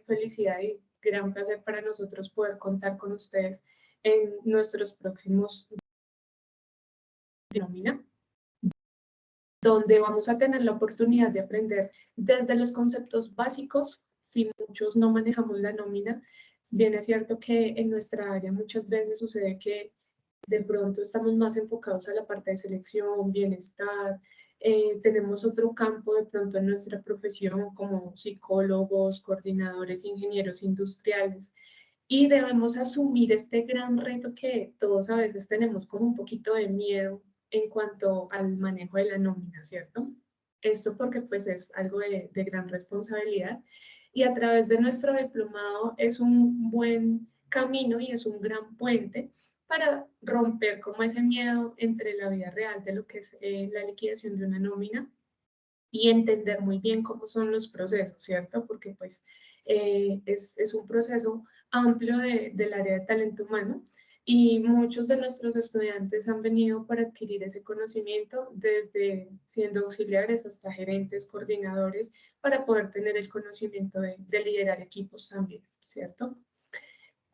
felicidad y gran placer para nosotros poder contar con ustedes en nuestros próximos nómina, donde vamos a tener la oportunidad de aprender desde los conceptos básicos. Si muchos no manejamos la nómina, bien es cierto que en nuestra área muchas veces sucede que de pronto estamos más enfocados a la parte de selección, bienestar, tenemos otro campo de pronto en nuestra profesión como psicólogos, coordinadores, ingenieros industriales, y debemos asumir este gran reto que todos a veces tenemos como un poquito de miedo en cuanto al manejo de la nómina, ¿cierto? Esto porque pues es algo de gran responsabilidad y a través de nuestro diplomado es un buen camino y es un gran puente para romper como ese miedo entre la vida real de lo que es la liquidación de una nómina y entender muy bien cómo son los procesos, ¿cierto? Porque pues es un proceso amplio del área de talento humano y muchos de nuestros estudiantes han venido para adquirir ese conocimiento desde siendo auxiliares hasta gerentes, coordinadores, para poder tener el conocimiento de liderar equipos también, ¿cierto?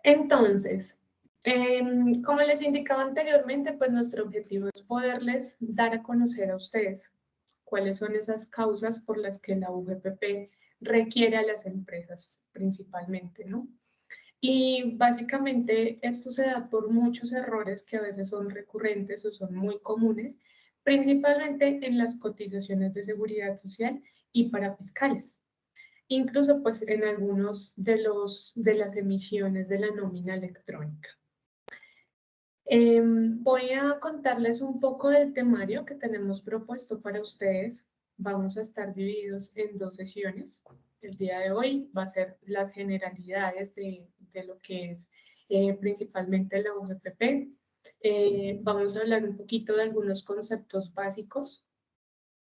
Entonces, como les indicaba anteriormente, pues nuestro objetivo es poderles dar a conocer a ustedes cuáles son esas causas por las que la UGPP requiere a las empresas principalmente, ¿no? Y básicamente esto se da por muchos errores que a veces son recurrentes o son muy comunes, principalmente en las cotizaciones de seguridad social y para fiscales. Incluso pues en algunos de las emisiones de la nómina electrónica. Voy a contarles un poco del temario que tenemos propuesto para ustedes. Vamos a estar divididos en 2 sesiones. El día de hoy va a ser las generalidades de lo que es principalmente la UGPP. Vamos a hablar un poquito de algunos conceptos básicos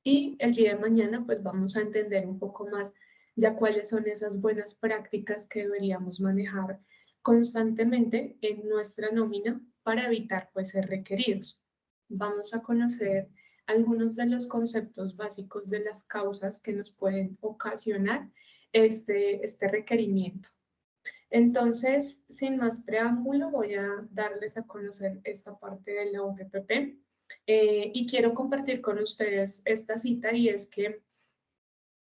y el día de mañana pues vamos a entender un poco más ya cuáles son esas buenas prácticas que deberíamos manejar constantemente en nuestra nómina para evitar pues ser requeridos. Vamos a conocer algunos de los conceptos básicos de las causas que nos pueden ocasionar este requerimiento. Entonces, sin más preámbulo, voy a darles a conocer esta parte de la UGPP. Y quiero compartir con ustedes esta cita y es que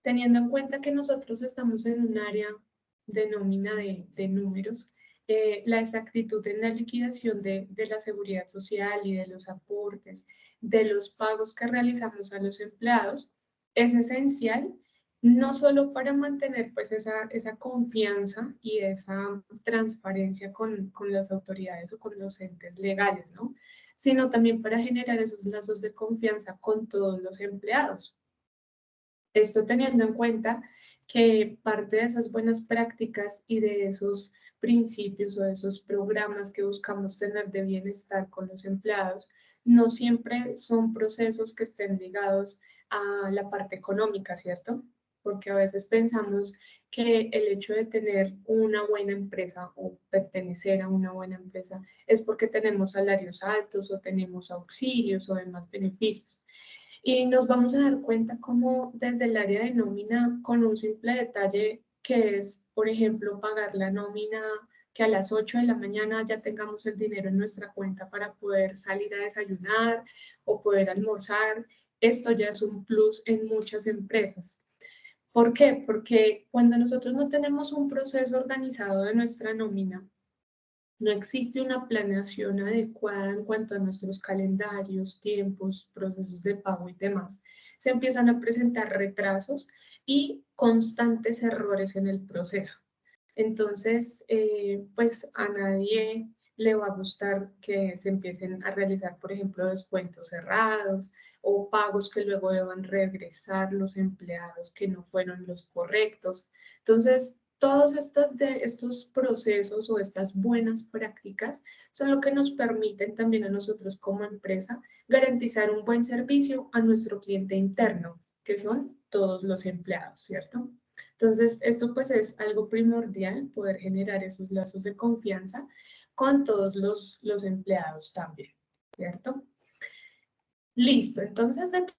teniendo en cuenta que nosotros estamos en un área de nómina de números, la exactitud en la liquidación de la seguridad social y de los aportes, de los pagos que realizamos a los empleados, es esencial no solo para mantener pues esa confianza y esa transparencia con las autoridades o con los entes legales, ¿no? Sino también para generar esos lazos de confianza con todos los empleados. Esto teniendo en cuenta que parte de esas buenas prácticas y de esos principios o de esos programas que buscamos tener de bienestar con los empleados, no siempre son procesos que estén ligados a la parte económica, ¿cierto? Porque a veces pensamos que el hecho de tener una buena empresa o pertenecer a una buena empresa es porque tenemos salarios altos o tenemos auxilios o demás beneficios. Y nos vamos a dar cuenta cómo desde el área de nómina, con un simple detalle que es, por ejemplo, pagar la nómina, que a las 8 de la mañana ya tengamos el dinero en nuestra cuenta para poder salir a desayunar o poder almorzar, esto ya es un plus en muchas empresas. ¿Por qué? Porque cuando nosotros no tenemos un proceso organizado de nuestra nómina, no existe una planeación adecuada en cuanto a nuestros calendarios, tiempos, procesos de pago y demás. Se empiezan a presentar retrasos y constantes errores en el proceso. Entonces, pues a nadie le va a gustar que se empiecen a realizar, por ejemplo, descuentos cerrados o pagos que luego deban regresar los empleados que no fueron los correctos. Entonces, todos estos procesos o estas buenas prácticas son lo que nos permiten también a nosotros como empresa garantizar un buen servicio a nuestro cliente interno, que son todos los empleados, ¿cierto? Entonces, esto pues es algo primordial, poder generar esos lazos de confianza con todos los empleados también, ¿cierto? Listo, entonces dentro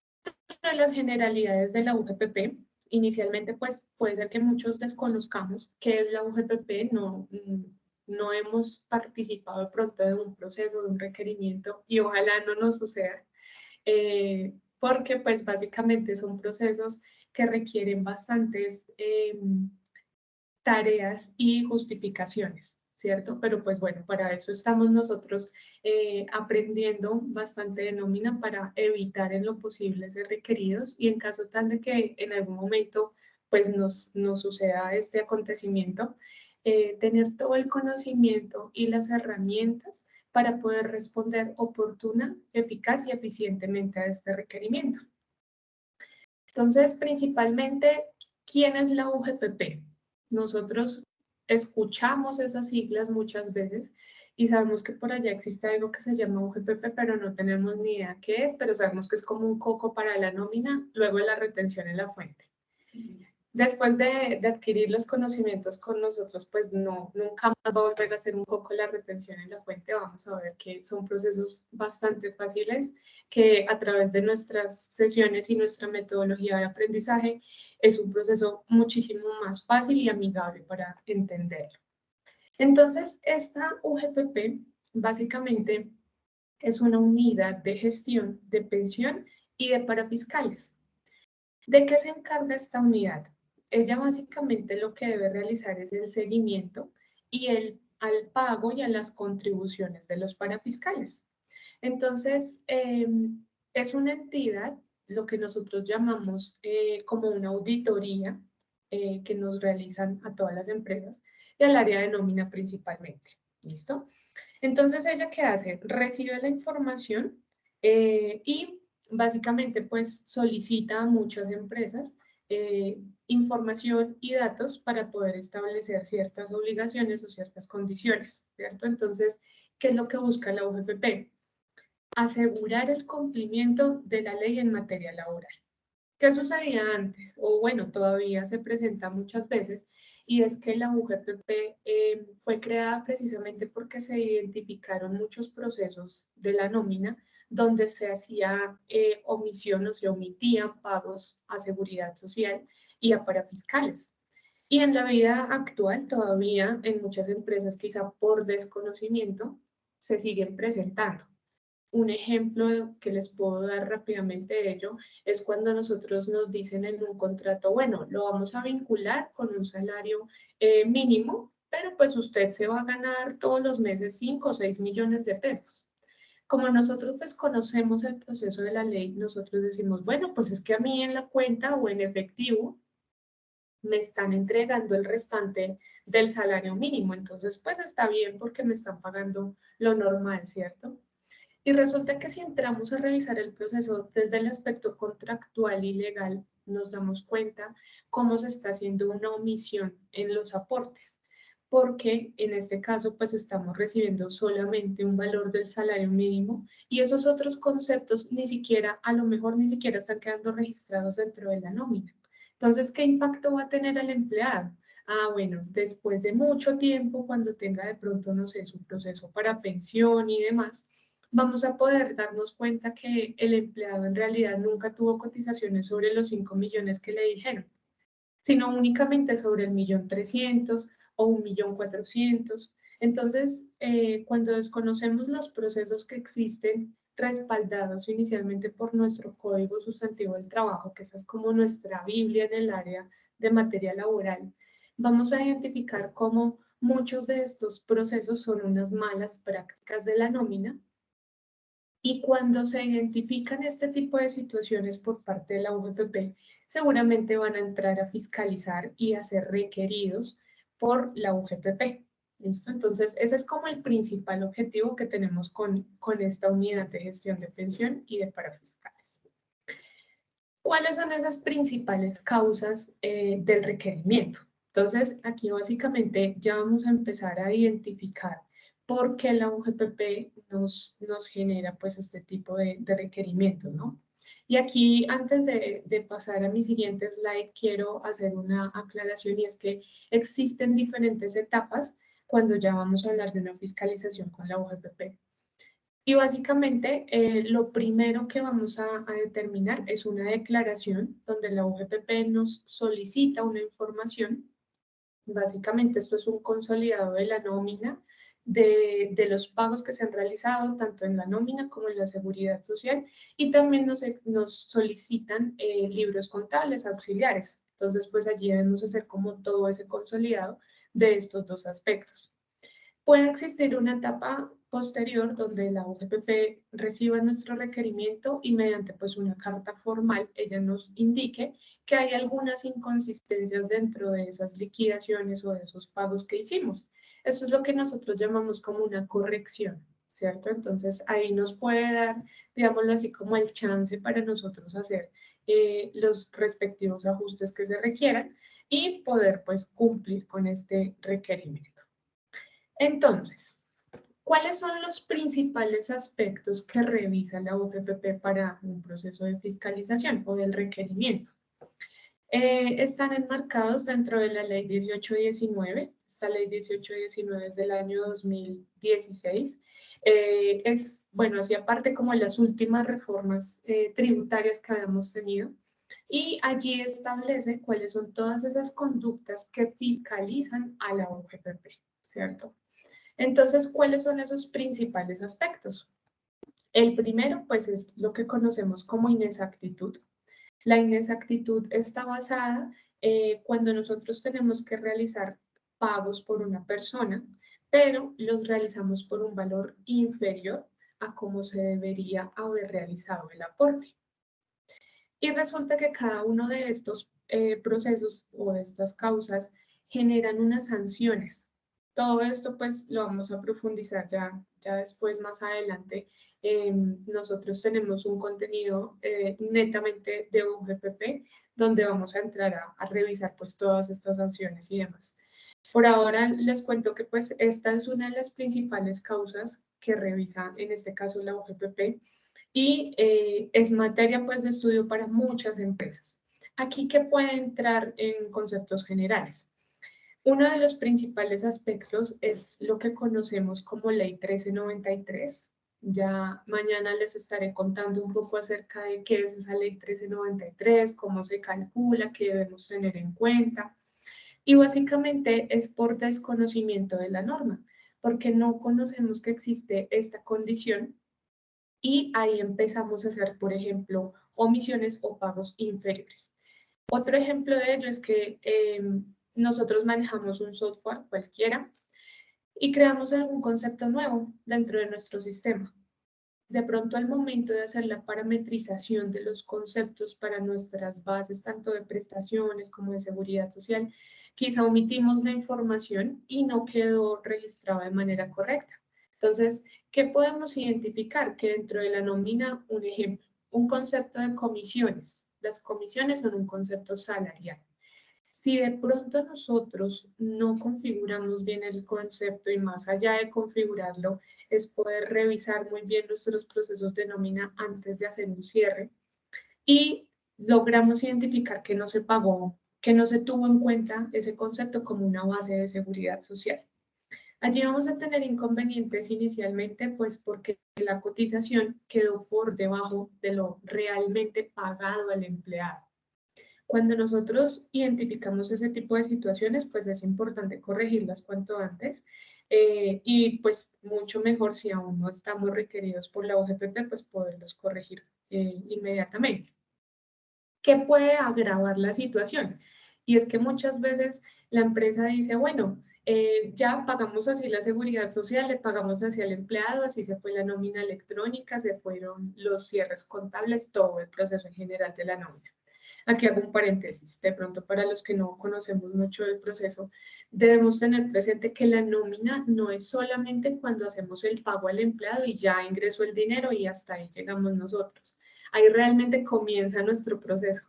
de las generalidades de la UGPP, inicialmente pues puede ser que muchos desconozcamos qué es la UGPP, no hemos participado de pronto de un proceso, de un requerimiento, y ojalá no nos suceda, porque pues básicamente son procesos que requieren bastantes tareas y justificaciones, ¿cierto? Pero pues bueno, para eso estamos nosotros aprendiendo bastante de nómina para evitar en lo posible ser requeridos, y en caso tal de que en algún momento pues nos suceda este acontecimiento, tener todo el conocimiento y las herramientas para poder responder oportuna, eficaz y eficientemente a este requerimiento. Entonces, principalmente, ¿quién es la UGPP? Nosotros escuchamos esas siglas muchas veces y sabemos que por allá existe algo que se llama UGPP, pero no tenemos ni idea qué es, pero sabemos que es como un coco para la nómina, luego de la retención en la fuente. Después de adquirir los conocimientos con nosotros, pues nunca más va a volver a hacer un poco la retención en la fuente. Vamos a ver que son procesos bastante fáciles, que a través de nuestras sesiones y nuestra metodología de aprendizaje es un proceso muchísimo más fácil y amigable para entenderlo. Entonces, esta UGPP básicamente es una unidad de gestión de pensión y de parafiscales. ¿De qué se encarga esta unidad? Ella básicamente lo que debe realizar es el seguimiento y al pago y a las contribuciones de los parafiscales. Entonces, es una entidad, lo que nosotros llamamos como una auditoría que nos realizan a todas las empresas y al área de nómina principalmente. ¿Listo? Entonces, ¿ella qué hace? Recibe la información y básicamente pues solicita a muchas empresas información y datos para poder establecer ciertas obligaciones o ciertas condiciones, ¿cierto? Entonces, ¿qué es lo que busca la UGPP? Asegurar el cumplimiento de la ley en materia laboral. ¿Qué sucedía antes? O bueno, todavía se presenta muchas veces, y es que la UGPP fue creada precisamente porque se identificaron muchos procesos de la nómina donde se hacía omisión o se omitían pagos a seguridad social y a parafiscales. Y en la vida actual todavía en muchas empresas, quizá por desconocimiento, se siguen presentando. Un ejemplo que les puedo dar rápidamente de ello es cuando nosotros nos dicen en un contrato, bueno, lo vamos a vincular con un salario mínimo, pero pues usted se va a ganar todos los meses 5 o 6 millones de pesos. Como nosotros desconocemos el proceso de la ley, nosotros decimos, bueno, pues es que a mí en la cuenta o en efectivo me están entregando el restante del salario mínimo, entonces pues está bien porque me están pagando lo normal, ¿cierto? Y resulta que si entramos a revisar el proceso desde el aspecto contractual y legal, nos damos cuenta cómo se está haciendo una omisión en los aportes, porque en este caso pues estamos recibiendo solamente un valor del salario mínimo y esos otros conceptos ni siquiera, a lo mejor ni siquiera están quedando registrados dentro de la nómina. Entonces, ¿qué impacto va a tener al empleado? Ah, bueno, después de mucho tiempo, cuando tenga de pronto, no sé, su proceso para pensión y demás, vamos a poder darnos cuenta que el empleado en realidad nunca tuvo cotizaciones sobre los 5 millones que le dijeron, sino únicamente sobre el 1.300.000 o 1.400.000. Entonces, cuando desconocemos los procesos que existen respaldados inicialmente por nuestro Código Sustantivo del Trabajo, que esa es como nuestra Biblia en el área de materia laboral, vamos a identificar cómo muchos de estos procesos son unas malas prácticas de la nómina. Y cuando se identifican este tipo de situaciones por parte de la UGPP, seguramente van a entrar a fiscalizar y a ser requeridos por la UGPP. ¿Listo? Entonces, ese es como el principal objetivo que tenemos con esta unidad de gestión de pensión y de parafiscales. ¿Cuáles son esas principales causas del requerimiento? Entonces, aquí básicamente ya vamos a empezar a identificar por qué la UGPP nos genera pues este tipo de requerimientos, ¿no? Y aquí, antes de pasar a mi siguiente slide, quiero hacer una aclaración, y es que existen diferentes etapas cuando ya vamos a hablar de una fiscalización con la UGPP. Y básicamente lo primero que vamos a determinar es una declaración donde la UGPP nos solicita una información. Básicamente esto es un consolidado de la nómina, de los pagos que se han realizado tanto en la nómina como en la seguridad social, y también nos solicitan libros contables auxiliares. Entonces, pues allí debemos hacer como todo ese consolidado de estos dos aspectos. Puede existir una etapa posterior donde la UGPP reciba nuestro requerimiento y mediante pues una carta formal ella nos indique que hay algunas inconsistencias dentro de esas liquidaciones o de esos pagos que hicimos. Eso es lo que nosotros llamamos como una corrección, ¿cierto? Entonces ahí nos puede dar, digámoslo así, como el chance para nosotros hacer los respectivos ajustes que se requieran y poder pues cumplir con este requerimiento. Entonces, ¿cuáles son los principales aspectos que revisa la UGPP para un proceso de fiscalización o del requerimiento? Están enmarcados dentro de la ley 1819. Esta ley 1819 es del año 2016. Es, bueno, hacía parte como de las últimas reformas tributarias que habíamos tenido. Y allí establece cuáles son todas esas conductas que fiscalizan a la UGPP, ¿cierto? Entonces, ¿cuáles son esos principales aspectos? El primero, pues, es lo que conocemos como inexactitud. La inexactitud está basada cuando nosotros tenemos que realizar pagos por una persona, pero los realizamos por un valor inferior a cómo se debería haber realizado el aporte. Y resulta que cada uno de estos procesos o de estas causas generan unas sanciones. Todo esto pues lo vamos a profundizar ya después, más adelante. Nosotros tenemos un contenido netamente de UGPP donde vamos a entrar a revisar pues todas estas sanciones y demás. Por ahora les cuento que pues esta es una de las principales causas que revisa en este caso la UGPP y es materia pues de estudio para muchas empresas. Aquí que puede entrar en conceptos generales. Uno de los principales aspectos es lo que conocemos como Ley 1393. Ya mañana les estaré contando un poco acerca de qué es esa Ley 1393, cómo se calcula, qué debemos tener en cuenta. Y básicamente es por desconocimiento de la norma, porque no conocemos que existe esta condición y ahí empezamos a hacer, por ejemplo, omisiones o pagos inferiores. Otro ejemplo de ello es que nosotros manejamos un software cualquiera y creamos algún concepto nuevo dentro de nuestro sistema. De pronto, al momento de hacer la parametrización de los conceptos para nuestras bases, tanto de prestaciones como de seguridad social, quizá omitimos la información y no quedó registrada de manera correcta. Entonces, ¿qué podemos identificar? Que dentro de la nómina, un ejemplo, un concepto de comisiones. Las comisiones son un concepto salarial. Si de pronto nosotros no configuramos bien el concepto y más allá de configurarlo, es poder revisar muy bien nuestros procesos de nómina antes de hacer un cierre y logramos identificar que no se pagó, que no se tuvo en cuenta ese concepto como una base de seguridad social. Allí vamos a tener inconvenientes inicialmente, pues porque la cotización quedó por debajo de lo realmente pagado al empleado. Cuando nosotros identificamos ese tipo de situaciones, pues es importante corregirlas cuanto antes y pues mucho mejor si aún no estamos requeridos por la UGPP, pues poderlos corregir inmediatamente. ¿Qué puede agravar la situación? Y es que muchas veces la empresa dice, bueno, ya pagamos así la seguridad social, le pagamos así al empleado, así se fue la nómina electrónica, se fueron los cierres contables, todo el proceso en general de la nómina. Aquí hago un paréntesis, de pronto para los que no conocemos mucho del proceso, debemos tener presente que la nómina no es solamente cuando hacemos el pago al empleado y ya ingresó el dinero y hasta ahí llegamos nosotros. Ahí realmente comienza nuestro proceso,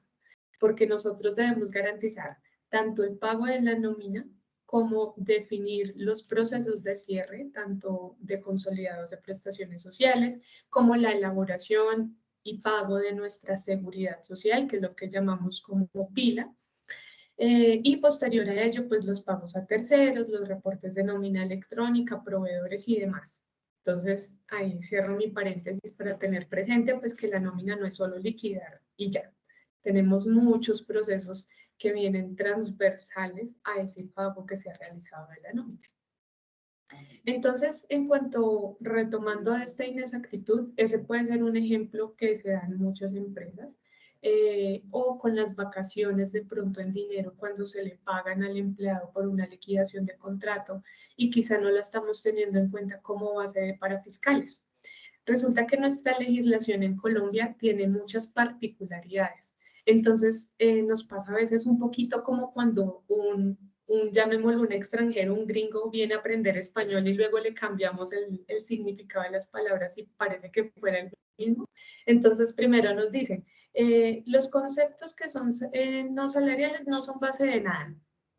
porque nosotros debemos garantizar tanto el pago de la nómina como definir los procesos de cierre, tanto de consolidados de prestaciones sociales, como la elaboración y pago de nuestra seguridad social, que es lo que llamamos como PILA, y posterior a ello, pues los pagos a terceros, los reportes de nómina electrónica, proveedores y demás. Entonces, ahí cierro mi paréntesis para tener presente pues que la nómina no es solo liquidar y ya. Tenemos muchos procesos que vienen transversales a ese pago que se ha realizado de la nómina. Entonces, en cuanto retomando esta inexactitud, ese puede ser un ejemplo que se da en muchas empresas, o con las vacaciones de pronto en dinero cuando se le pagan al empleado por una liquidación de contrato y quizá no la estamos teniendo en cuenta como base de parafiscales. Resulta que nuestra legislación en Colombia tiene muchas particularidades. Entonces, nos pasa a veces un poquito como cuando llamémoslo un extranjero, un gringo, viene a aprender español y luego le cambiamos el significado de las palabras y parece que fuera el mismo. Entonces, primero nos dicen, los conceptos que son no salariales no son base de nada,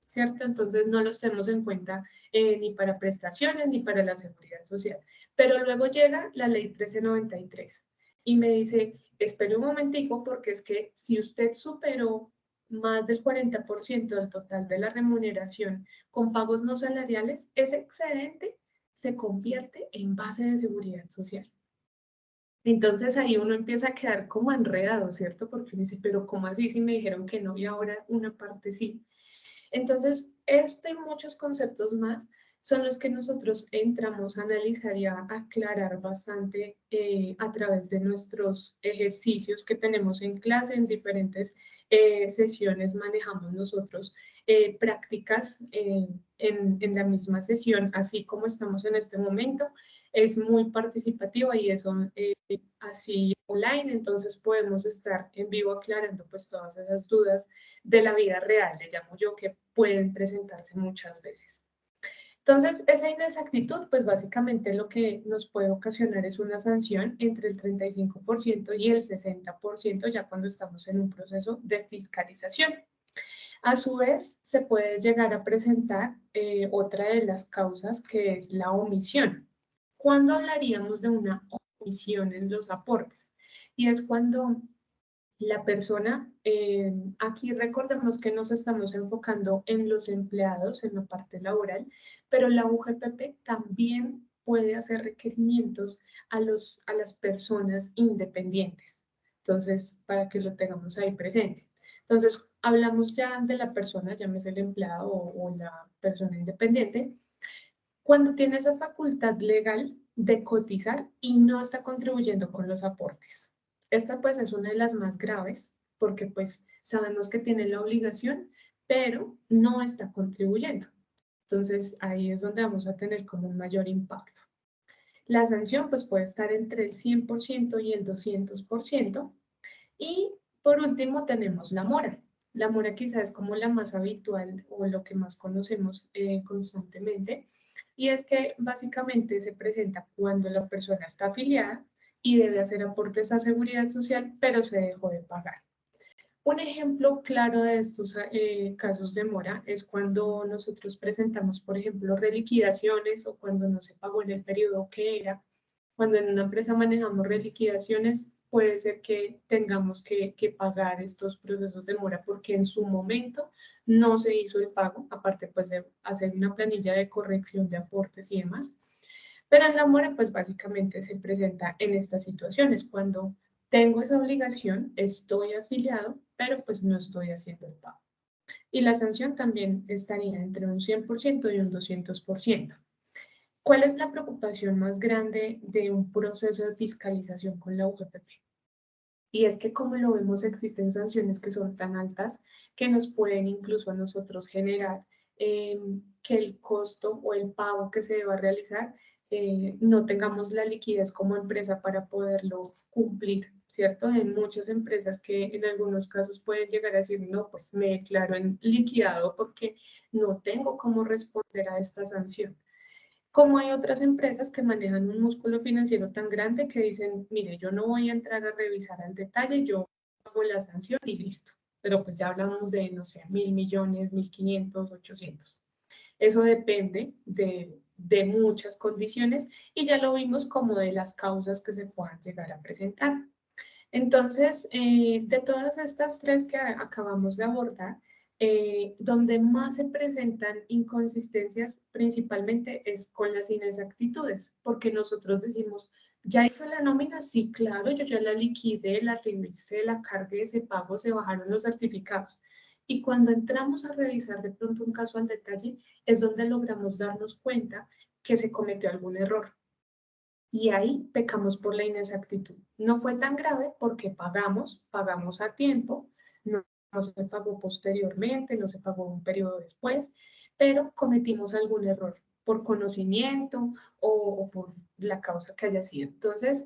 ¿cierto? Entonces, no los tenemos en cuenta ni para prestaciones ni para la seguridad social. Pero luego llega la ley 1393 y me dice, espere un momentico porque es que si usted superó más del 40% del total de la remuneración con pagos no salariales, ese excedente se convierte en base de seguridad social. Entonces ahí uno empieza a quedar como enredado, ¿cierto? Porque uno dice, pero ¿cómo así si me dijeron que no y ahora una parte sí? Entonces, y muchos conceptos más son los que nosotros entramos a analizar y a aclarar bastante a través de nuestros ejercicios que tenemos en clase, en diferentes sesiones manejamos nosotros prácticas en la misma sesión, así como estamos en este momento. Es muy participativa y eso así online, entonces podemos estar en vivo aclarando pues todas esas dudas de la vida real, le llamo yo, que pueden presentarse muchas veces. Entonces, esa inexactitud, pues básicamente lo que nos puede ocasionar es una sanción entre el 35% y el 60% ya cuando estamos en un proceso de fiscalización. A su vez, se puede llegar a presentar otra de las causas que es la omisión. ¿Cuándo hablaríamos de una omisión en los aportes? Y es cuando la persona, aquí recordemos que nos estamos enfocando en los empleados, en la parte laboral, pero la UGPP también puede hacer requerimientos a las personas independientes. Entonces, para que lo tengamos ahí presente. Entonces, hablamos ya de la persona, llámese el empleado o la persona independiente, cuando tiene esa facultad legal de cotizar y no está contribuyendo con los aportes. Esta pues es una de las más graves porque pues sabemos que tiene la obligación, pero no está contribuyendo. Entonces ahí es donde vamos a tener como un mayor impacto. La sanción pues puede estar entre el 100% y el 200%. Y por último tenemos la mora. La mora quizás es como la más habitual o lo que más conocemos constantemente. Y es que básicamente se presenta cuando la persona está afiliada y debe hacer aportes a seguridad social, pero se dejó de pagar. Un ejemplo claro de estos casos de mora es cuando nosotros presentamos, por ejemplo, reliquidaciones o cuando no se pagó en el periodo que era. Cuando en una empresa manejamos reliquidaciones, puede ser que tengamos que pagar estos procesos de mora porque en su momento no se hizo el pago, aparte pues de hacer una planilla de corrección de aportes y demás. Pero en la mora pues básicamente se presenta en estas situaciones, cuando tengo esa obligación, estoy afiliado, pero pues no estoy haciendo el pago. Y la sanción también estaría entre un 100% y un 200%. ¿Cuál es la preocupación más grande de un proceso de fiscalización con la UGPP? Y es que como lo vemos existen sanciones que son tan altas que nos pueden incluso a nosotros generar que el costo o el pago que se deba realizar no tengamos la liquidez como empresa para poderlo cumplir, ¿cierto? Hay muchas empresas que en algunos casos pueden llegar a decir, no, pues me declaro en liquidado porque no tengo cómo responder a esta sanción. Como hay otras empresas que manejan un músculo financiero tan grande que dicen, mire, yo no voy a entrar a revisar al detalle, yo hago la sanción y listo. Pero pues ya hablamos de, no sé, 1.000 millones, 1.500, 800. Eso depende de muchas condiciones y ya lo vimos como de las causas que se puedan llegar a presentar. Entonces, de todas estas tres que acabamos de abordar, donde más se presentan inconsistencias principalmente es con las inexactitudes, porque nosotros decimos, ¿ya hizo la nómina? Sí, claro, yo ya la liquidé, la revisé, la cargué, se pagó, se bajaron los certificados. Y cuando entramos a revisar de pronto un caso al detalle, es donde logramos darnos cuenta que se cometió algún error. Y ahí pecamos por la inexactitud. No fue tan grave porque pagamos a tiempo, no se pagó posteriormente, no se pagó un periodo después, pero cometimos algún error por conocimiento o por la causa que haya sido. Entonces,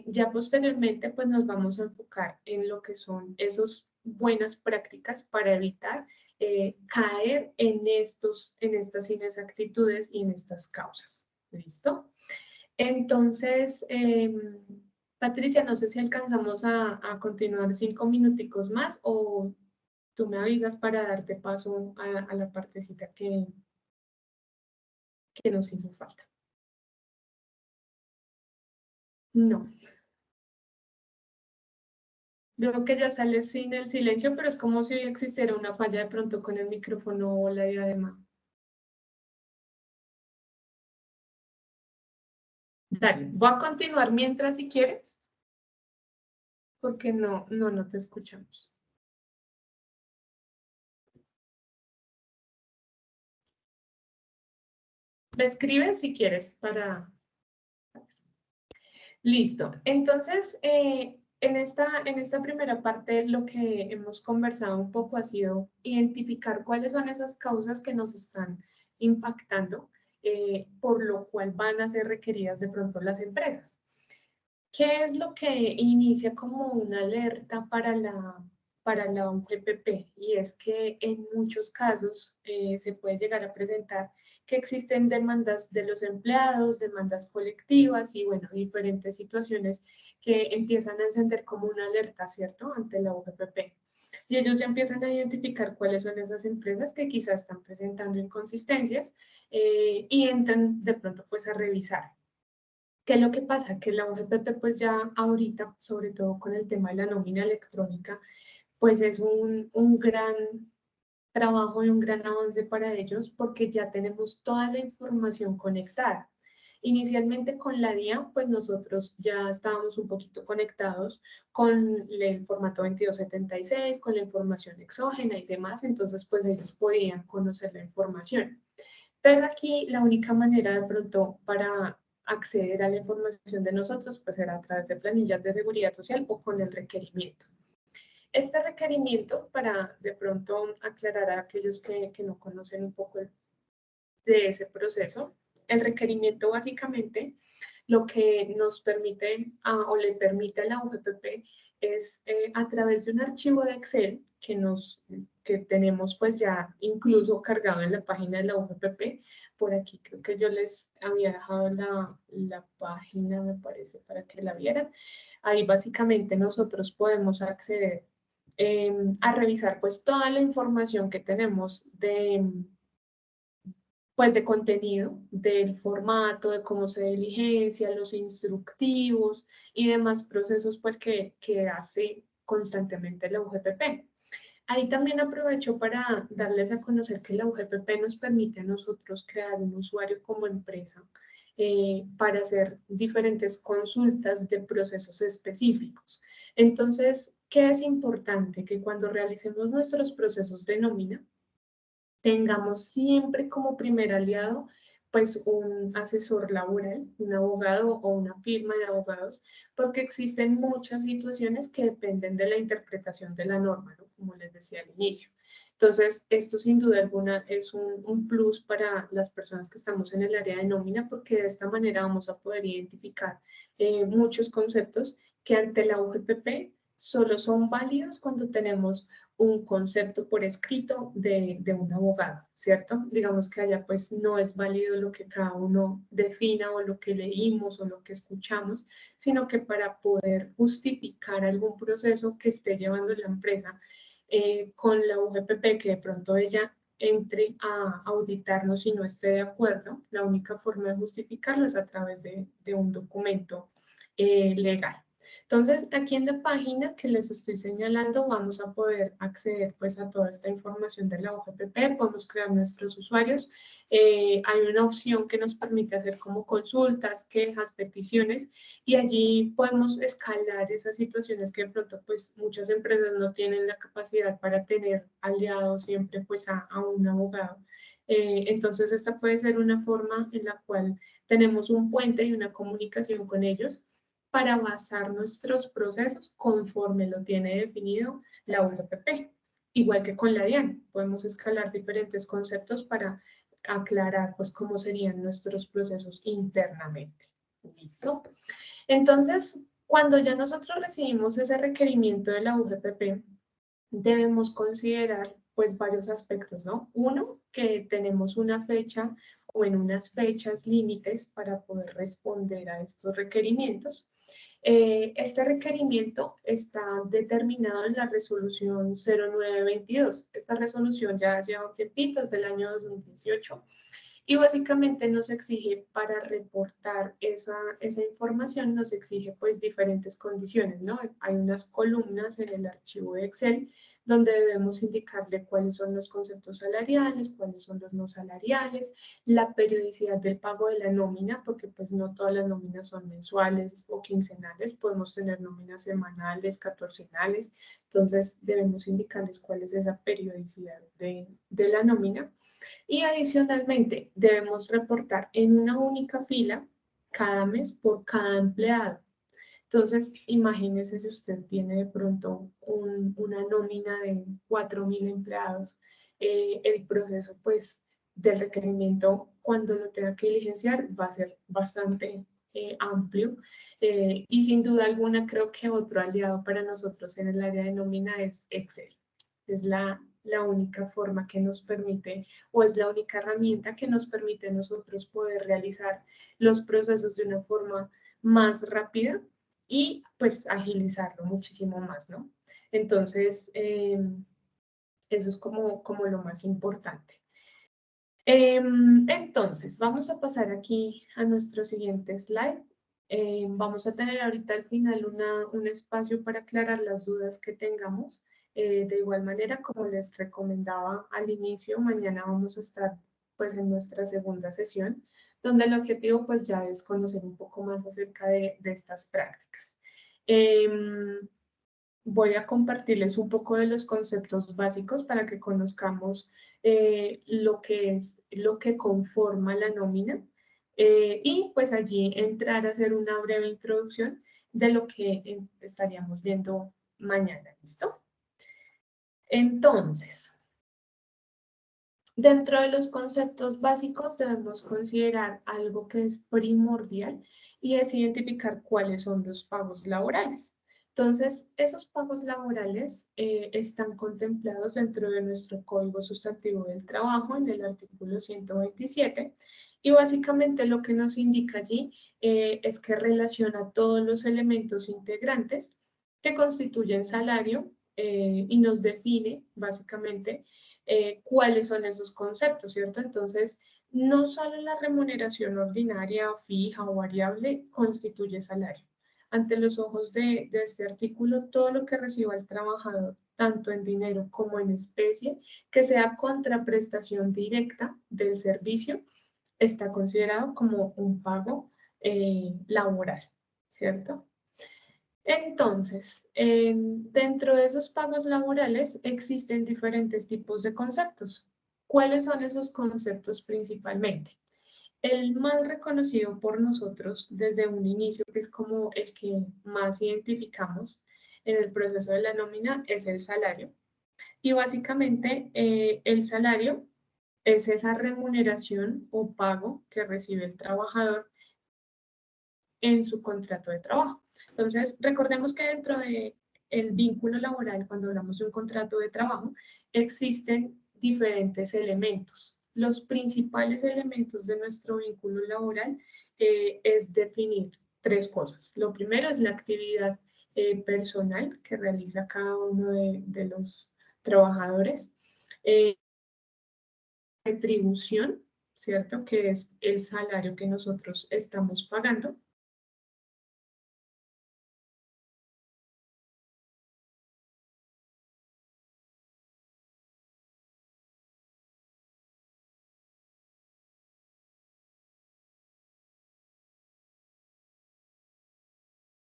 ya posteriormente, pues nos vamos a enfocar en lo que son esas buenas prácticas para evitar caer en estas inexactitudes y en estas causas. ¿Listo? Entonces, Patricia, no sé si alcanzamos a continuar 5 minuticos más o tú me avisas para darte paso a la partecita que nos hizo falta. No, veo que ya sale sin el silencio, pero es como si existiera una falla de pronto con el micrófono o la diadema. Dale, voy a continuar mientras si quieres, porque no te escuchamos. Me escribes si quieres para... Listo. Entonces, en esta primera parte lo que hemos conversado un poco ha sido identificar cuáles son esas causas que nos están impactando, por lo cual van a ser requeridas de pronto las empresas. ¿Qué es lo que inicia como una alerta para la UGPP? Y es que en muchos casos se puede llegar a presentar que existen demandas de los empleados, demandas colectivas y, bueno, diferentes situaciones que empiezan a encender como una alerta, ¿cierto?, ante la UGPP. Y ellos ya empiezan a identificar cuáles son esas empresas que quizás están presentando inconsistencias y entran de pronto pues a revisar. ¿Qué es lo que pasa? Que la UGPP pues ya ahorita, sobre todo con el tema de la nómina electrónica, pues es un gran trabajo y un gran avance para ellos porque ya tenemos toda la información conectada. Inicialmente con la DIA, pues nosotros ya estábamos un poquito conectados con el formato 2276, con la información exógena y demás, entonces pues ellos podían conocer la información. Pero aquí la única manera de pronto para acceder a la información de nosotros pues era a través de planillas de seguridad social o con el requerimiento. Este requerimiento, para de pronto aclarar a aquellos que no conocen un poco de ese proceso, el requerimiento básicamente lo que nos permite o le permite a la UGPP es a través de un archivo de Excel que tenemos pues ya incluso cargado en la página de la UGPP. Por aquí creo que yo les había dejado la página, me parece, para que la vieran. Ahí básicamente nosotros podemos acceder a revisar pues toda la información que tenemos pues de contenido, del formato, de cómo se diligencia, los instructivos y demás procesos pues que hace constantemente la UGPP. Ahí también aprovecho para darles a conocer que la UGPP nos permite a nosotros crear un usuario como empresa para hacer diferentes consultas de procesos específicos. Entonces, ¿qué es importante? Que cuando realicemos nuestros procesos de nómina, tengamos siempre como primer aliado pues un asesor laboral, un abogado o una firma de abogados, porque existen muchas situaciones que dependen de la interpretación de la norma, ¿no? Como les decía al inicio. Entonces, esto sin duda alguna es un plus para las personas que estamos en el área de nómina, porque de esta manera vamos a poder identificar muchos conceptos que ante la UGPP solo son válidos cuando tenemos un concepto por escrito de un abogado, ¿cierto? Digamos que allá pues no es válido lo que cada uno defina o lo que leímos o lo que escuchamos, sino que para poder justificar algún proceso que esté llevando la empresa con la UGPP, que de pronto ella entre a auditarnos y no esté de acuerdo, la única forma de justificarlo es a través de un documento legal. Entonces, aquí en la página que les estoy señalando vamos a poder acceder pues a toda esta información de la OGPP, podemos crear nuestros usuarios. Hay una opción que nos permite hacer como consultas, quejas, peticiones, y allí podemos escalar esas situaciones que de pronto pues muchas empresas no tienen la capacidad para tener aliado siempre pues a un abogado. Entonces, esta puede ser una forma en la cual tenemos un puente y una comunicación con ellos para basar nuestros procesos conforme lo tiene definido la ULPP. Igual que con la DIAN, podemos escalar diferentes conceptos para aclarar pues cómo serían nuestros procesos internamente. ¿Listo? Entonces, cuando ya nosotros recibimos ese requerimiento de la UGPP, debemos considerar pues varios aspectos, ¿no? Uno, que tenemos una fecha o en unas fechas límites para poder responder a estos requerimientos. Este requerimiento está determinado en la resolución 0922. Esta resolución ya lleva un tiempito, es del año 2018. Y básicamente nos exige para reportar esa información, nos exige pues diferentes condiciones, ¿no? Hay unas columnas en el archivo de Excel donde debemos indicarle cuáles son los conceptos salariales, cuáles son los no salariales, la periodicidad del pago de la nómina, porque pues no todas las nóminas son mensuales o quincenales, podemos tener nóminas semanales, catorcenales, entonces debemos indicarles cuál es esa periodicidad de la nómina. Y adicionalmente, debemos reportar en una única fila cada mes por cada empleado. Entonces, imagínese si usted tiene de pronto una nómina de 4.000 empleados, el proceso pues del requerimiento cuando lo tenga que diligenciar va a ser bastante amplio y sin duda alguna creo que otro aliado para nosotros en el área de nómina es Excel. Es la única forma que nos permite o es la única herramienta que nos permite nosotros poder realizar los procesos de una forma más rápida y pues agilizarlo muchísimo más, ¿no? Entonces, eso es como lo más importante. Entonces, vamos a pasar aquí a nuestro siguiente slide. Vamos a tener ahorita al final un espacio para aclarar las dudas que tengamos. De igual manera, como les recomendaba al inicio, mañana vamos a estar pues en nuestra segunda sesión, donde el objetivo pues ya es conocer un poco más acerca de estas prácticas. Voy a compartirles un poco de los conceptos básicos para que conozcamos lo que conforma la nómina y pues allí entrar a hacer una breve introducción de lo que estaríamos viendo mañana, ¿listo? Entonces, dentro de los conceptos básicos debemos considerar algo que es primordial y es identificar cuáles son los pagos laborales. Entonces, esos pagos laborales están contemplados dentro de nuestro Código Sustantivo del Trabajo en el artículo 127 y básicamente lo que nos indica allí es que relaciona todos los elementos integrantes que constituyen salario y nos define básicamente cuáles son esos conceptos, ¿cierto? Entonces, no solo la remuneración ordinaria, fija o variable constituye salario. Ante los ojos de este artículo, todo lo que reciba el trabajador, tanto en dinero como en especie, que sea contraprestación directa del servicio, está considerado como un pago laboral, ¿cierto? Entonces, dentro de esos pagos laborales existen diferentes tipos de conceptos. ¿Cuáles son esos conceptos principalmente? El más reconocido por nosotros desde un inicio, que es como el que más identificamos en el proceso de la nómina, es el salario. Y básicamente el salario es esa remuneración o pago que recibe el trabajador en su contrato de trabajo. Entonces, recordemos que dentro de el vínculo laboral, cuando hablamos de un contrato de trabajo, existen diferentes elementos. Los principales elementos de nuestro vínculo laboral es definir tres cosas. Lo primero es la actividad personal que realiza cada uno de los trabajadores. Retribución, ¿cierto? Que es el salario que nosotros estamos pagando.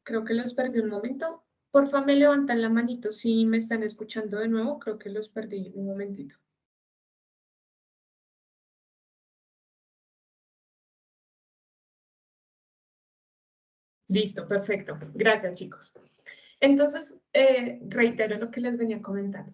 Creo que los perdí un momento. Porfa, me levantan la manito si me están escuchando de nuevo. Creo que los perdí un momentito. Listo, perfecto. Gracias, chicos. Entonces, reitero lo que les venía comentando.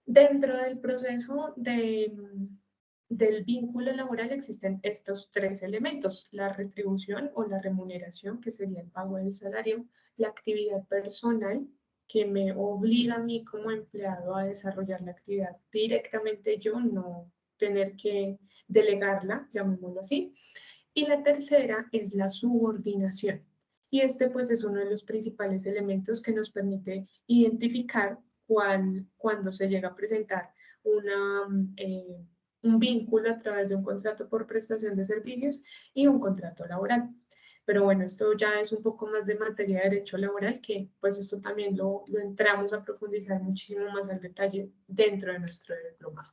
Dentro del proceso del vínculo laboral existen estos tres elementos: la retribución o la remuneración, que sería el pago del salario; la actividad personal, que me obliga a mí como empleado a desarrollar la actividad directamente yo, no tener que delegarla, llamémoslo así; y la tercera es la subordinación. Y este pues es uno de los principales elementos que nos permite identificar cuando se llega a presentar un vínculo a través de un contrato por prestación de servicios y un contrato laboral. Pero bueno, esto ya es un poco más de materia de derecho laboral, que pues esto también lo entramos a profundizar muchísimo más al detalle dentro de nuestro diplomado.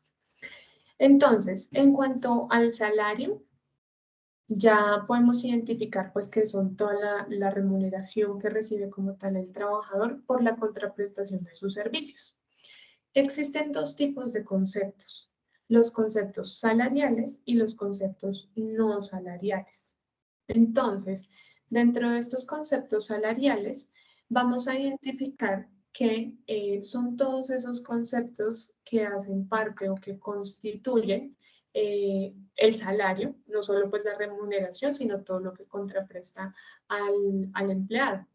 Entonces, en cuanto al salario, ya podemos identificar pues que son toda la remuneración que recibe como tal el trabajador por la contraprestación de sus servicios. Existen dos tipos de conceptos: los conceptos salariales y los conceptos no salariales. Entonces, dentro de estos conceptos salariales, vamos a identificar que son todos esos conceptos que hacen parte o que constituyen el salario, no solo pues la remuneración, sino todo lo que contrapresta al empleado.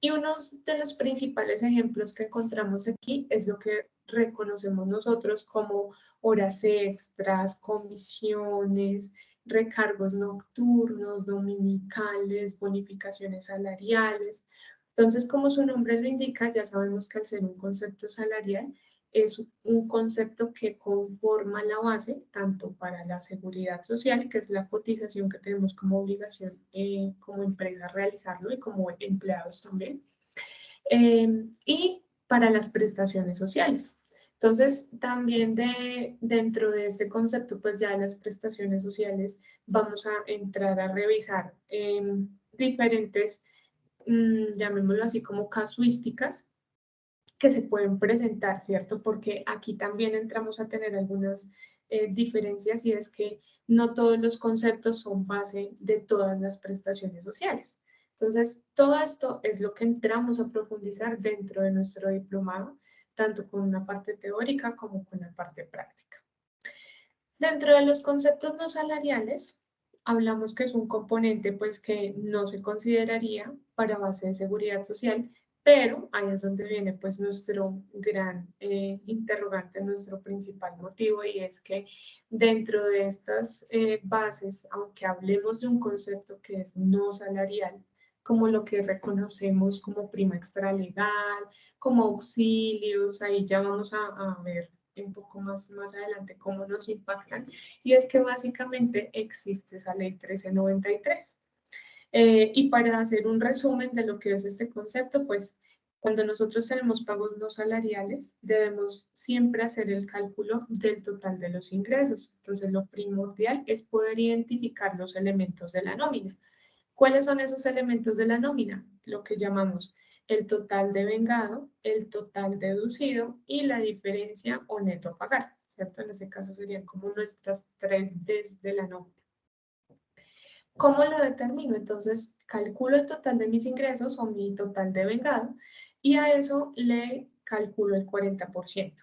Y uno de los principales ejemplos que encontramos aquí es lo que reconocemos nosotros como horas extras, comisiones, recargos nocturnos, dominicales, bonificaciones salariales. Entonces, como su nombre lo indica, ya sabemos que al ser un concepto salarial, es un concepto que conforma la base tanto para la seguridad social, que es la cotización que tenemos como obligación como empresa realizarlo y como empleados también, y para las prestaciones sociales. Entonces, también dentro de este concepto, pues ya de las prestaciones sociales, vamos a entrar a revisar diferentes, llamémoslo así, como casuísticas que se pueden presentar, ¿cierto? Porque aquí también entramos a tener algunas diferencias, y es que no todos los conceptos son base de todas las prestaciones sociales. Entonces, todo esto es lo que entramos a profundizar dentro de nuestro diplomado, tanto con una parte teórica como con la parte práctica. Dentro de los conceptos no salariales, hablamos que es un componente pues que no se consideraría para base de seguridad social, pero ahí es donde viene pues nuestro gran interrogante, nuestro principal motivo, y es que dentro de estas bases, aunque hablemos de un concepto que es no salarial, como lo que reconocemos como prima extralegal, como auxilios, ahí ya vamos a ver un poco más adelante cómo nos impactan, y es que básicamente existe esa ley 1393. Y para hacer un resumen de lo que es este concepto, pues cuando nosotros tenemos pagos no salariales, debemos siempre hacer el cálculo del total de los ingresos. Entonces, lo primordial es poder identificar los elementos de la nómina. ¿Cuáles son esos elementos de la nómina? Lo que llamamos el total devengado, el total deducido y la diferencia o neto a pagar, ¿cierto? En ese caso serían como nuestras tres Ds de la nómina. ¿Cómo lo determino? Entonces, calculo el total de mis ingresos o mi total devengado, y a eso le calculo el 40%.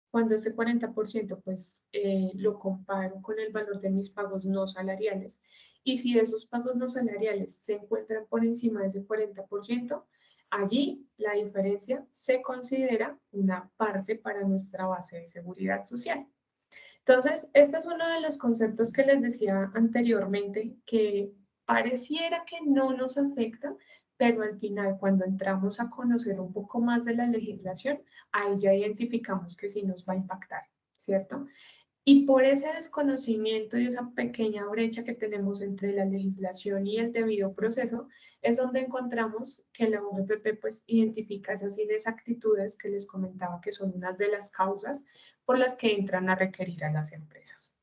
Cuando este 40% pues lo comparo con el valor de mis pagos no salariales, y si esos pagos no salariales se encuentran por encima de ese 40%, allí la diferencia se considera una parte para nuestra base de seguridad social. Entonces, este es uno de los conceptos que les decía anteriormente, que pareciera que no nos afecta, pero al final, cuando entramos a conocer un poco más de la legislación, ahí ya identificamos que sí nos va a impactar, ¿cierto? Y por ese desconocimiento y esa pequeña brecha que tenemos entre la legislación y el debido proceso, es donde encontramos que la UGPP pues identifica esas inexactitudes que les comentaba, que son unas de las causas por las que entran a requerir a las empresas.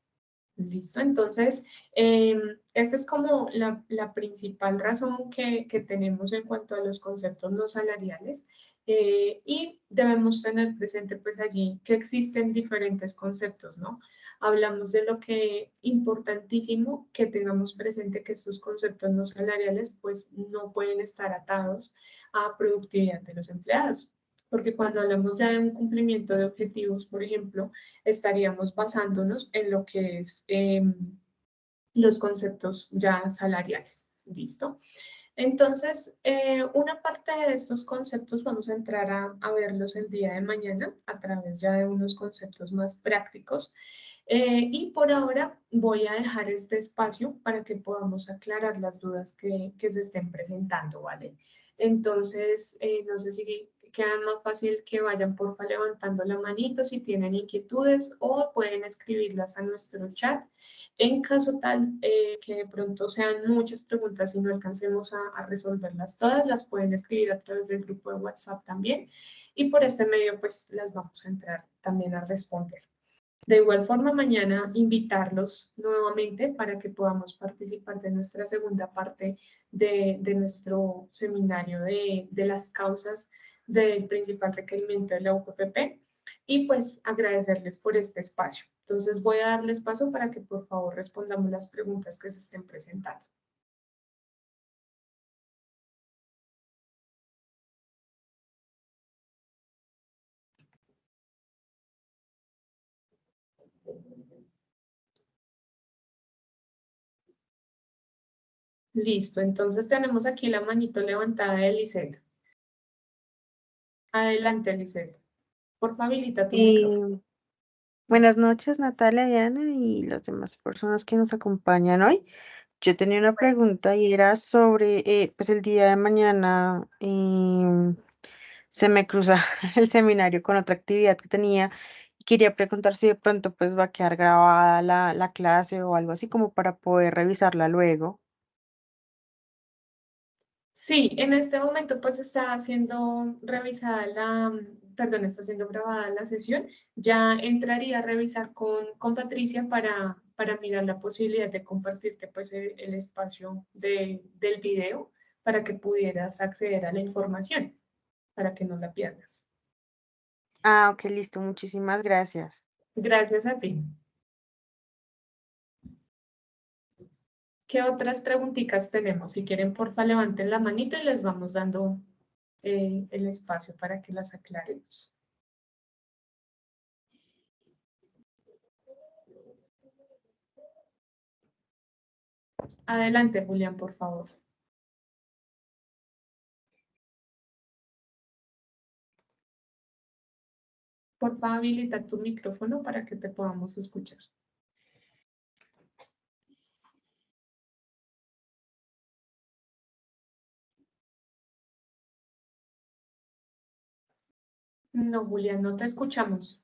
Listo, entonces, esa es como la principal razón que tenemos en cuanto a los conceptos no salariales y debemos tener presente pues allí que existen diferentes conceptos, ¿no? Hablamos de lo que importantísimo que tengamos presente que estos conceptos no salariales pues no pueden estar atados a productividad de los empleados. Porque cuando hablamos ya de un cumplimiento de objetivos, por ejemplo, estaríamos basándonos en lo que es los conceptos ya salariales. ¿Listo? Entonces, una parte de estos conceptos vamos a entrar a verlos el día de mañana a través ya de unos conceptos más prácticos. Y por ahora voy a dejar este espacio para que podamos aclarar las dudas que se estén presentando, ¿vale? Entonces, no sé si queda más fácil que vayan porfa levantando la manito si tienen inquietudes o pueden escribirlas a nuestro chat. En caso tal que de pronto sean muchas preguntas y no alcancemos a resolverlas todas, las pueden escribir a través del grupo de WhatsApp también y por este medio pues las vamos a entrar también a responder. De igual forma, mañana invitarlos nuevamente para que podamos participar de nuestra segunda parte de nuestro seminario de las causas del principal requerimiento de la UPPP y pues agradecerles por este espacio. Entonces voy a darles paso para que por favor respondamos las preguntas que se estén presentando. Listo, entonces tenemos aquí la manito levantada de Lisette. Adelante, Lisette. Por favor, habilita tu micrófono. Eh, Buenas noches, Natalia, Diana y las demás personas que nos acompañan hoy. Yo tenía una pregunta y era sobre, pues el día de mañana se me cruza el seminario con otra actividad que tenía y quería preguntar si de pronto pues va a quedar grabada la clase o algo así como para poder revisarla luego. Sí, en este momento pues está siendo revisada perdón, está siendo grabada la sesión. Ya entraría a revisar con Patricia para mirar la posibilidad de compartirte pues el espacio del video para que pudieras acceder a la información, para que no la pierdas. Ah, ok, listo, muchísimas gracias. Gracias a ti. ¿Qué otras preguntitas tenemos? Si quieren, porfa, levanten la manito y les vamos dando el espacio para que las aclaremos. Adelante, Julián, por favor. Porfa, habilita tu micrófono para que te podamos escuchar. No, Julián, no te escuchamos.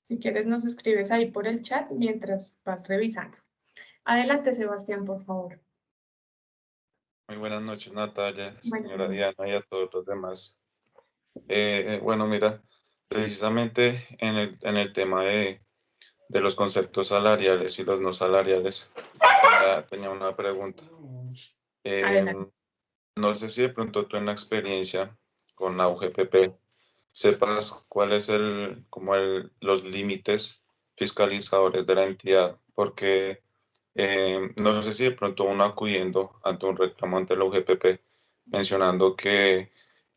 Si quieres, nos escribes ahí por el chat mientras vas revisando. Adelante, Sebastián, por favor. Muy buenas noches, Natalia, Buenas señora noches. Diana y a todos los demás. Bueno, mira, precisamente en el tema de los conceptos salariales y los no salariales, tenía una pregunta. Adelante. No sé si de pronto tú en la experiencia con la UGPP sepas cuál es los límites fiscalizadores de la entidad, porque no sé si de pronto uno acudiendo ante un reclamo ante la UGPP mencionando que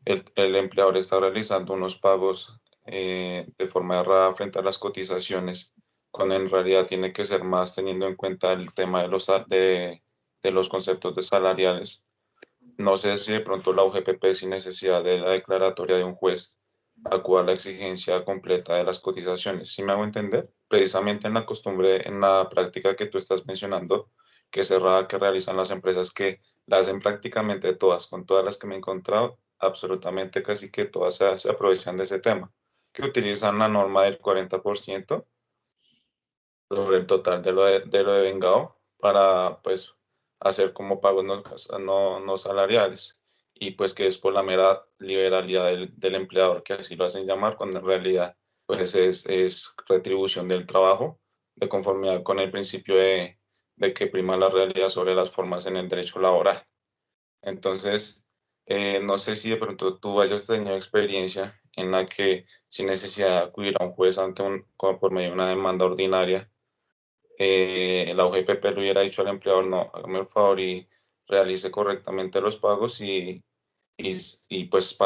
el empleador está realizando unos pagos de forma errada frente a las cotizaciones, cuando en realidad tiene que ser más teniendo en cuenta el tema de los conceptos de salariales. No sé si de pronto la UGPP, sin necesidad de la declaratoria de un juez, acuda a la exigencia completa de las cotizaciones. ¿Sí me hago entender? Precisamente en la costumbre, en la práctica que tú estás mencionando, que es errada que realizan las empresas, que la hacen prácticamente todas, con todas las que me he encontrado, absolutamente casi que todas se aprovechan de ese tema, que utilizan la norma del 40% sobre el total de lo devengado para pues hacer como pagos no salariales y pues que es por la mera liberalidad del empleador que así lo hacen llamar cuando en realidad pues es retribución del trabajo de conformidad con el principio de que prima la realidad sobre las formas en el derecho laboral. Entonces, no sé si de pronto tú hayas tenido experiencia en la que sin necesidad de acudir a un juez como por medio de una demanda ordinaria, la OGPP le hubiera dicho al empleador, no, hágame el favor y realice correctamente los pagos y pues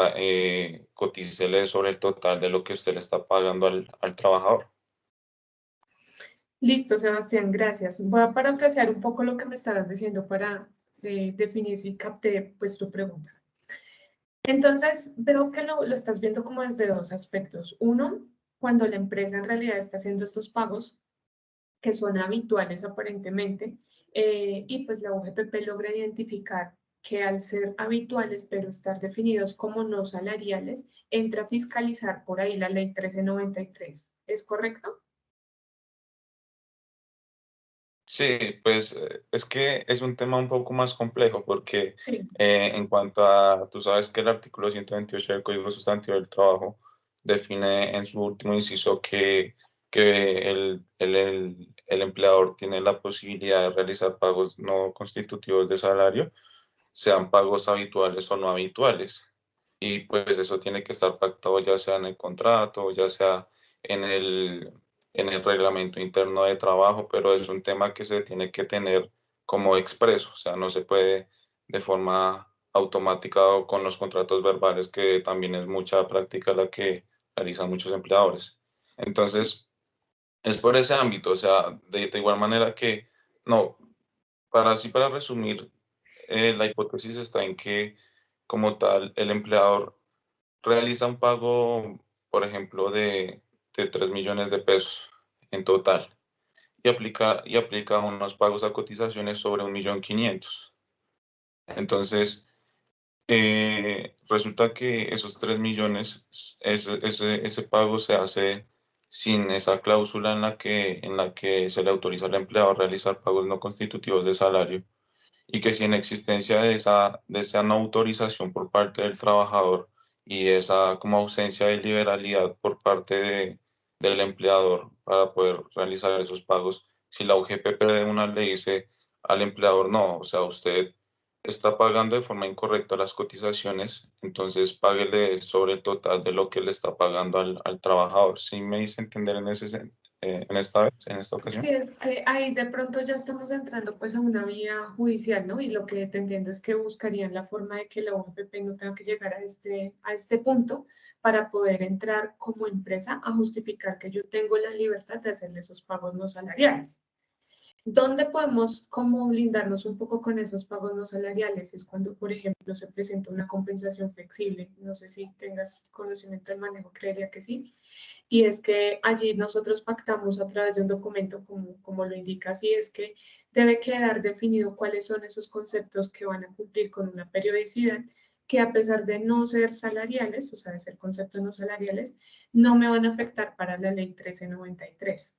cotícele sobre el total de lo que usted le está pagando al trabajador. Listo, Sebastián, gracias. Voy a parafrasear un poco lo que me estabas diciendo para definir si capté pues tu pregunta. Entonces, veo que lo estás viendo como desde dos aspectos. Uno, cuando la empresa en realidad está haciendo estos pagos que son habituales aparentemente, y pues la UGPP logra identificar que al ser habituales, pero estar definidos como no salariales, entra a fiscalizar por ahí la ley 1393. ¿Es correcto? Sí, pues es que es un tema un poco más complejo porque Sí. en cuanto a, tú sabes que el artículo 128 del Código Sustantivo del Trabajo define en su último inciso que el empleador tiene la posibilidad de realizar pagos no constitutivos de salario, sean pagos habituales o no habituales. Y pues eso tiene que estar pactado ya sea en el contrato, ya sea en en el reglamento interno de trabajo, pero es un tema que se tiene que tener como expreso, o sea, no se puede de forma automática o con los contratos verbales, que también es mucha práctica la que realizan muchos empleadores. Entonces, es por ese ámbito, o sea, de igual manera que, no, para resumir, la hipótesis está en que, como tal, el empleador realiza un pago, por ejemplo, de 3 millones de pesos en total y aplica unos pagos a cotizaciones sobre 1.500.000. Entonces, resulta que esos 3 millones, ese pago se hace sin esa cláusula en la que se le autoriza al empleado a realizar pagos no constitutivos de salario, y que si en existencia de esa no autorización por parte del trabajador y esa como ausencia de liberalidad por parte del empleador para poder realizar esos pagos, si la UGPP de una le dice al empleador, no, o sea, usted está pagando de forma incorrecta las cotizaciones, entonces páguele sobre el total de lo que le está pagando al trabajador. ¿Sí me hice entender en en esta ocasión? Sí, es que ahí de pronto ya estamos entrando pues a una vía judicial, ¿no? Y lo que te entiendo es que buscarían la forma de que la UGPP no tenga que llegar a este punto para poder entrar como empresa a justificar que yo tengo la libertad de hacerle esos pagos no salariales. ¿Dónde podemos como blindarnos un poco con esos pagos no salariales? Es cuando, por ejemplo, se presenta una compensación flexible. No sé si tengas conocimiento del manejo, creería que sí. Y es que allí nosotros pactamos a través de un documento, como lo indica, así es que debe quedar definido cuáles son esos conceptos que van a cumplir con una periodicidad que a pesar de no ser salariales, o sea, de ser conceptos no salariales, no me van a afectar para la ley 1393.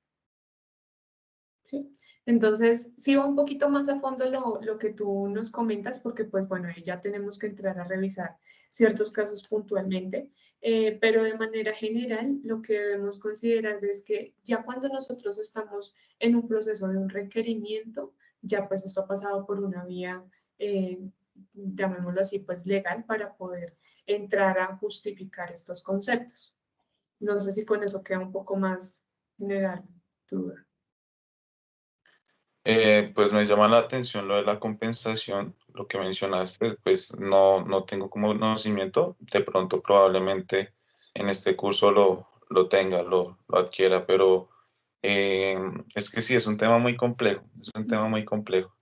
¿Sí? Entonces, sí va un poquito más a fondo lo que tú nos comentas, porque pues bueno, ahí ya tenemos que entrar a revisar ciertos casos puntualmente, pero de manera general lo que debemos considerar es que ya cuando nosotros estamos en un proceso de un requerimiento, ya pues esto ha pasado por una vía, llamémoslo así, pues legal para poder entrar a justificar estos conceptos. No sé si con eso queda un poco más general tu duda. Pues me llama la atención lo de la compensación, lo que mencionaste, pues no tengo como conocimiento, de pronto probablemente en este curso lo tenga, lo adquiera, pero eh, es que sí, es un tema muy complejo, es un tema muy complejo.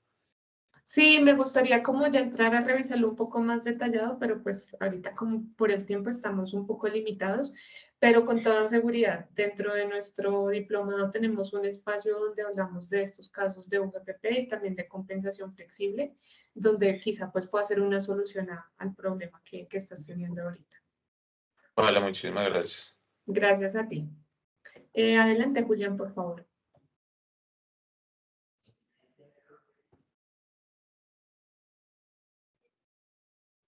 Sí, me gustaría como ya entrar a revisarlo un poco más detallado, pero pues ahorita como por el tiempo estamos un poco limitados, pero con toda seguridad, dentro de nuestro diplomado tenemos un espacio donde hablamos de estos casos de UGPP y también de compensación flexible, donde quizá pues pueda ser una solución al problema que estás teniendo ahorita. Vale, muchísimas gracias. Gracias a ti. Adelante, Julián, por favor.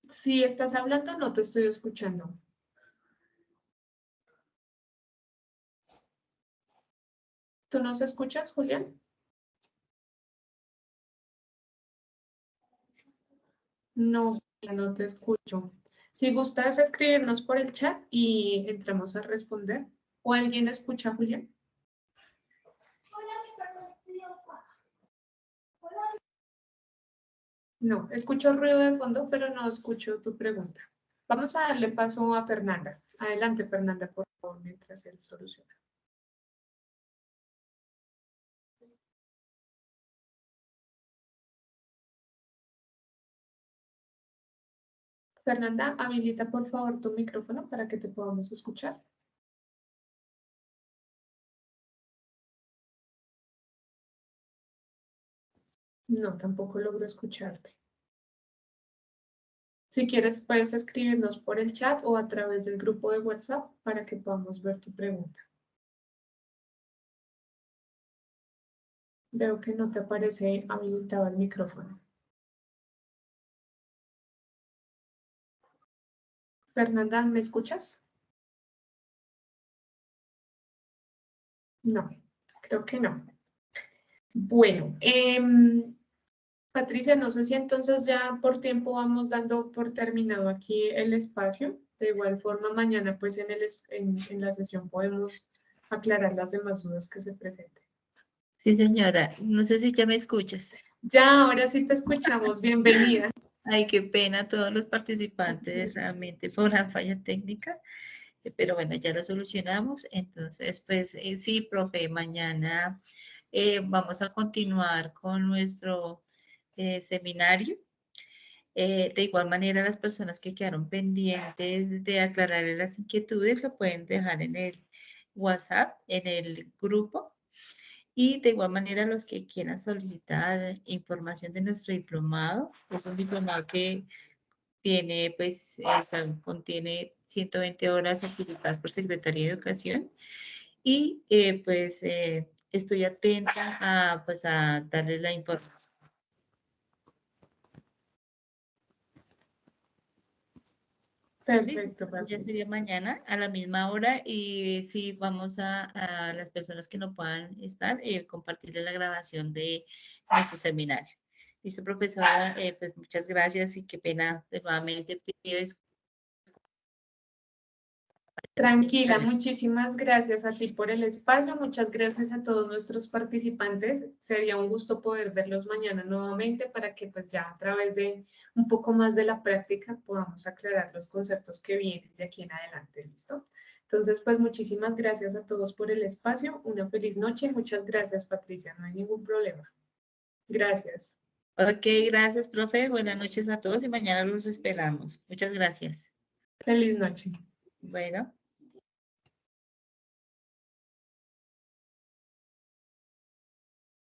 Si estás hablando, no te estoy escuchando. ¿Tú nos escuchas, Julián? No, ya no te escucho. Si gustas escribirnos por el chat y entramos a responder. ¿O alguien escucha a Julián? No, escucho ruido de fondo, pero no escucho tu pregunta. Vamos a darle paso a Fernanda. Adelante, Fernanda, por favor, mientras él soluciona. Fernanda, habilita por favor tu micrófono para que te podamos escuchar. No, tampoco logro escucharte. Si quieres, puedes escribirnos por el chat o a través del grupo de WhatsApp para que podamos ver tu pregunta. Veo que no te aparece habilitado el micrófono. Fernanda, ¿me escuchas? No, creo que no. Bueno, Patricia, no sé si entonces ya por tiempo vamos dando por terminado aquí el espacio. De igual forma, mañana pues en la sesión podemos aclarar las demás dudas que se presenten. Sí, señora. No sé si ya me escuchas. Ya, ahora sí te escuchamos. Bienvenida. Ay, qué pena a todos los participantes, realmente fue una falla técnica, pero bueno, ya la solucionamos. Entonces, pues sí, profe, mañana vamos a continuar con nuestro seminario. De igual manera, las personas que quedaron pendientes de aclarar las inquietudes lo pueden dejar en el WhatsApp, en el grupo. Y de igual manera, los que quieran solicitar información de nuestro diplomado, es un diplomado que tiene, pues, contiene 120 horas certificadas por Secretaría de Educación y pues estoy atenta a, pues, a darles la información. Perfecto, Ya sería mañana a la misma hora y sí vamos a las personas que no puedan estar, compartirle la grabación de nuestro seminario. Listo, profesora, pues muchas gracias y qué pena de nuevamente pido disculpas. Tranquila, muchísimas gracias a ti por el espacio, muchas gracias a todos nuestros participantes. Sería un gusto poder verlos mañana nuevamente para que pues ya a través de un poco más de la práctica podamos aclarar los conceptos que vienen de aquí en adelante, ¿listo? Entonces, pues muchísimas gracias a todos por el espacio, una feliz noche, muchas gracias Patricia, no hay ningún problema. Gracias. Ok, gracias, profe. Buenas noches a todos y mañana los esperamos. Muchas gracias. Feliz noche. Bueno.